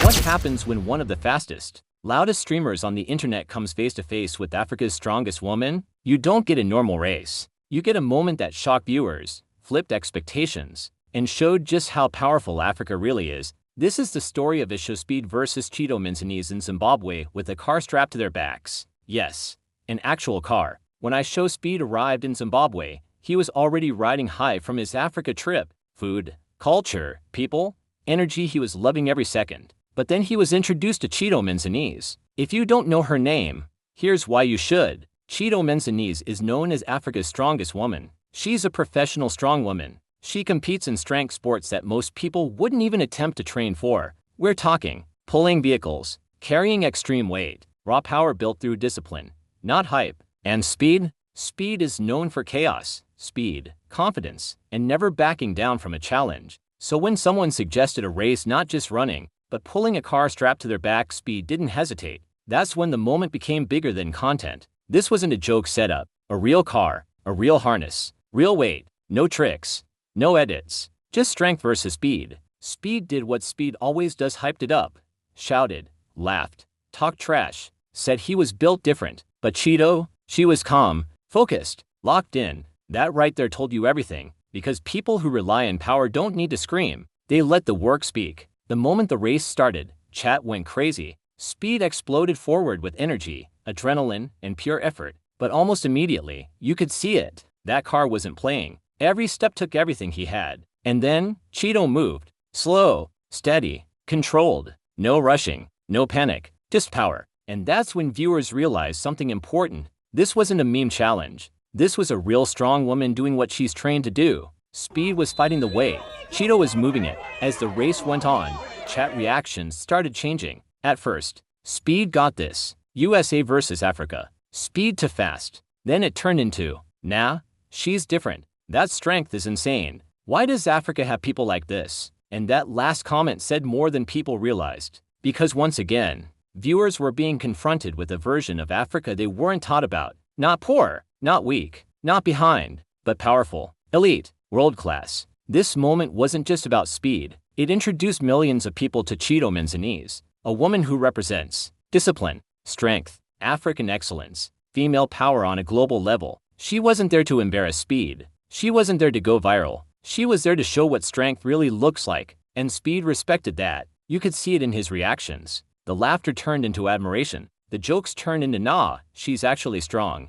What happens when one of the fastest, loudest streamers on the internet comes face to face with Africa's strongest woman? You don't get a normal race. You get a moment that shocked viewers, flipped expectations, and showed just how powerful Africa really is. This is the story of IShowSpeed versus Cheeto Manzanese in Zimbabwe with a car strapped to their backs. Yes, an actual car. When IShowSpeed arrived in Zimbabwe, he was already riding high from his Africa trip. Food, culture, people, energy, he was loving every second. But then he was introduced to Cheeto Manzanese. If you don't know her name, here's why you should. Cheeto Manzanese is known as Africa's strongest woman. She's a professional strongwoman. She competes in strength sports that most people wouldn't even attempt to train for. We're talking pulling vehicles, carrying extreme weight, raw power built through discipline, not hype. And speed? Speed is known for chaos, speed, confidence, and never backing down from a challenge. So when someone suggested a race not just running, but pulling a car strapped to their back, Speed didn't hesitate. That's when the moment became bigger than content. This wasn't a joke setup, a real car, a real harness, real weight, no tricks, no edits, just strength versus speed. Speed did what Speed always does, hyped it up, shouted, laughed, talked trash, said he was built different. But Cheeto, she was calm, focused, locked in. That right there told you everything, because people who rely on power don't need to scream. They let the work speak. The moment the race started, chat went crazy. Speed exploded forward with energy, adrenaline, and pure effort. But almost immediately, you could see it. That car wasn't playing. Every step took everything he had. And then, Cheeto moved. Slow, steady, controlled. No rushing, no panic, just power. And that's when viewers realized something important. This wasn't a meme challenge. This was a real strong woman doing what she's trained to do. Speed was fighting the weight. Cheeto was moving it. As the race went on, chat reactions started changing. At first, Speed got this. USA versus Africa. Speed to fast. Then it turned into, nah, she's different. That strength is insane. Why does Africa have people like this? And that last comment said more than people realized. Because once again, viewers were being confronted with a version of Africa they weren't taught about. Not poor, not weak, not behind, but powerful, elite, world-class. This moment wasn't just about speed. It introduced millions of people to Cheeto Manzanese, a woman who represents discipline, strength, African excellence, female power on a global level. She wasn't there to embarrass Speed. She wasn't there to go viral. She was there to show what strength really looks like, and Speed respected that. You could see it in his reactions. The laughter turned into admiration. The jokes turned into nah, she's actually strong.